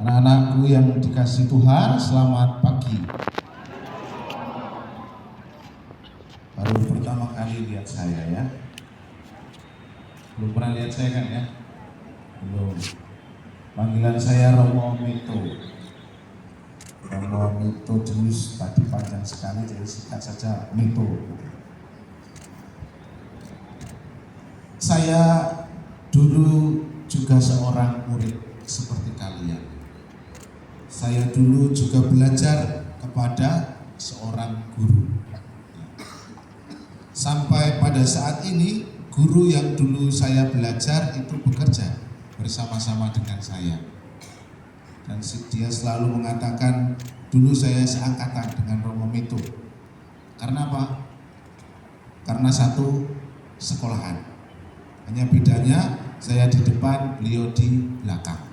Anak-anakku yang dikasih Tuhan, selamat pagi. Baru pertama kali lihat saya ya. Belum pernah lihat saya kan ya? Belum. Panggilan saya Romo Mito. Romo Mito Deus, tadi panjang sekali jadi singkat saja Mito. Saya dulu juga seorang murid seperti kalian. Saya dulu juga belajar kepada seorang guru. Sampai pada saat ini, guru yang dulu saya belajar itu bekerja bersama-sama dengan saya. Dan dia selalu mengatakan, dulu saya seangkatan dengan Romo Mito. Karena apa? Karena satu sekolahan. Hanya bedanya saya di depan, beliau di belakang.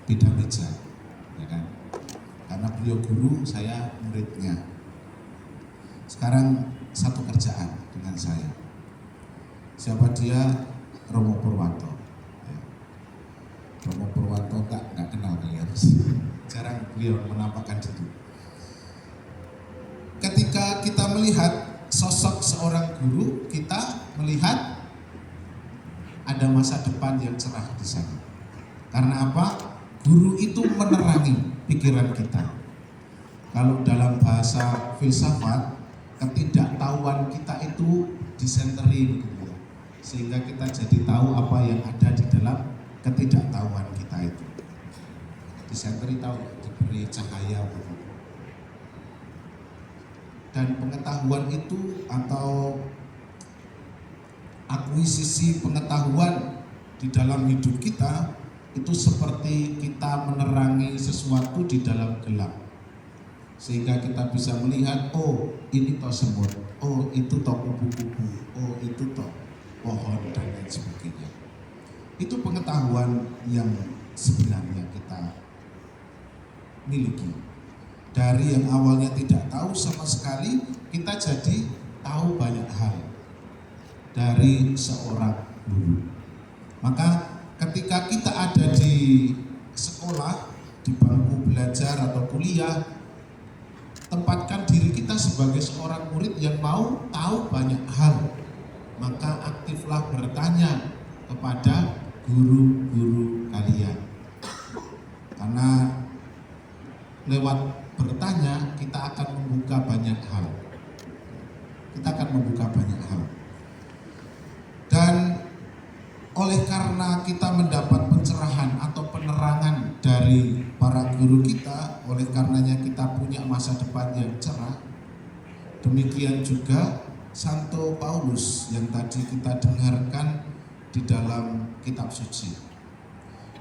Beda meja. Ya kan? Karena beliau guru, saya muridnya. Sekarang satu kerjaan dengan saya. Siapa dia? Romo Purwanto. Ya. Romo Purwanto nggak kenal kalian. Jarang beliau menampakkan diri. Ketika kita melihat sosok seorang guru, kita melihat ada masa depan yang cerah di sana. Karena apa? Guru itu menerangi pikiran kita. Kalau dalam bahasa filsafat, ketidaktahuan kita itu disenteri gitu ya. Sehingga kita jadi tahu apa yang ada di dalam ketidaktahuan kita itu. Disenteri tahu, diberi cahaya gitu. Dan pengetahuan itu atau akuisisi pengetahuan di dalam hidup kita itu seperti kita menerangi sesuatu di dalam gelap, sehingga kita bisa melihat, oh ini toh semut, oh itu toh kupu-kupu, oh itu toh pohon dan lain sebagainya. Itu pengetahuan yang sebenarnya kita miliki. Dari yang awalnya tidak tahu sama sekali, kita jadi tahu banyak hal dari seorang guru. Maka ketika kita ada di sekolah, di bangku belajar atau kuliah, tempatkan diri kita sebagai seorang murid yang mau tahu banyak hal. Maka aktiflah bertanya kepada guru-guru kalian. Karena lewat bertanya kita akan membuka banyak hal. Kita akan membuka banyak hal. Dan oleh karena kita mendapat pencerahan atau penerangan dari para guru kita, oleh karenanya kita punya masa depan yang cerah. Demikian juga Santo Paulus yang tadi kita dengarkan di dalam kitab suci.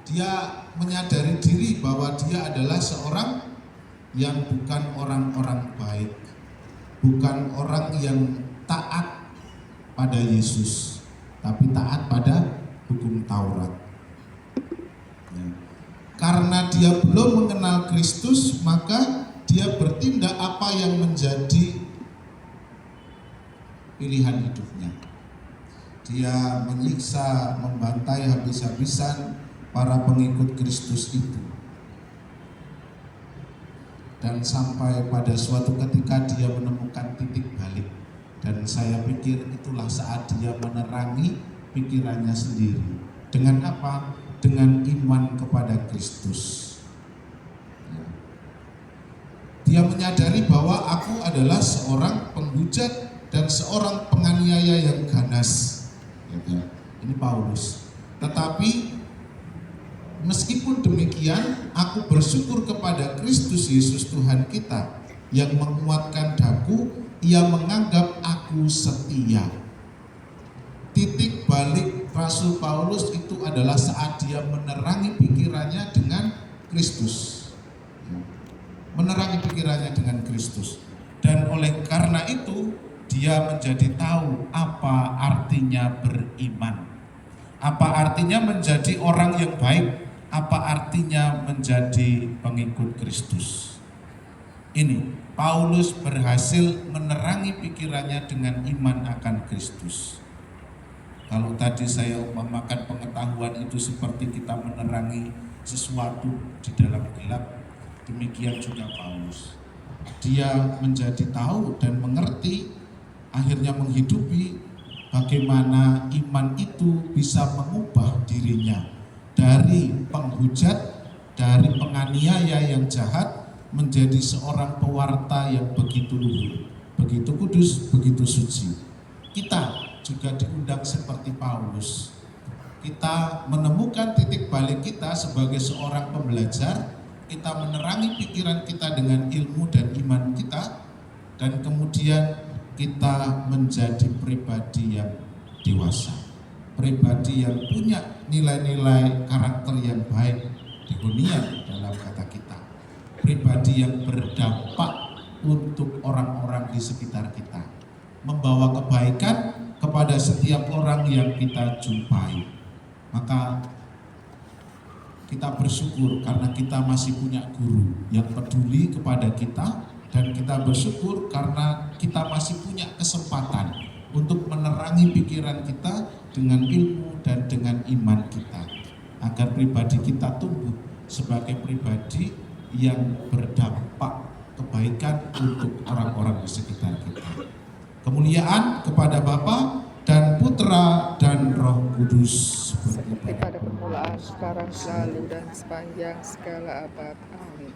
Dia menyadari diri bahwa dia adalah seorang yang bukan orang-orang baik, bukan orang yang taat pada Yesus, tapi taat pada hukum Taurat. Ya. Karena dia belum mengenal Kristus, maka dia bertindak apa yang menjadi pilihan hidupnya. Dia menyiksa, membantai habis-habisan para pengikut Kristus itu. Dan sampai pada suatu ketika dia menemukan titik balik. Dan saya pikir itulah saat dia menerangi pikirannya sendiri. Dengan apa? Dengan iman kepada Kristus. Ya. Dia menyadari bahwa aku adalah seorang penghujat dan seorang penganiaya yang ganas. Ya. Ini Paulus. Tetapi meskipun demikian, aku bersyukur kepada Kristus Yesus Tuhan kita yang menguatkan daku. Ia menganggap aku setia. Titik balik Rasul Paulus itu adalah saat dia menerangi pikirannya dengan Kristus. Menerangi pikirannya dengan Kristus. Dan oleh karena itu dia menjadi tahu apa artinya beriman. Apa artinya menjadi orang yang baik. Apa artinya menjadi pengikut Kristus. Ini Paulus berhasil menerangi pikirannya dengan iman akan Kristus. Kalau tadi saya umpamakan pengetahuan pengetahuan itu seperti kita menerangi sesuatu di dalam gelap. Demikian juga Paulus. Dia menjadi tahu dan mengerti, akhirnya menghidupi bagaimana iman itu bisa mengubah dirinya dari penghujat, dari penganiaya yang jahat, menjadi seorang pewarta yang begitu luhur, begitu kudus, begitu suci. Kita juga diundang seperti Paulus. Kita menemukan titik balik kita sebagai seorang pembelajar. Kita menerangi pikiran kita dengan ilmu dan iman kita, dan kemudian kita menjadi pribadi yang dewasa, pribadi yang punya nilai-nilai karakter yang baik, dihunian dalam kata kita, pribadi yang berdampak untuk orang-orang di sekitar kita, membawa kebaikan kepada setiap orang yang kita jumpai. Maka kita bersyukur karena kita masih punya guru yang peduli kepada kita, dan kita bersyukur karena kita masih punya kesempatan untuk menerangi pikiran kita dengan ilmu dan dengan iman kita, agar pribadi kita tumbuh sebagai pribadi yang berdampak kebaikan untuk orang-orang di sekitar kita. Kemuliaan kepada Bapa dan Putra dan Roh Kudus, seperti pada permulaan, sekarang, selalu, dan sepanjang segala abad. Amin.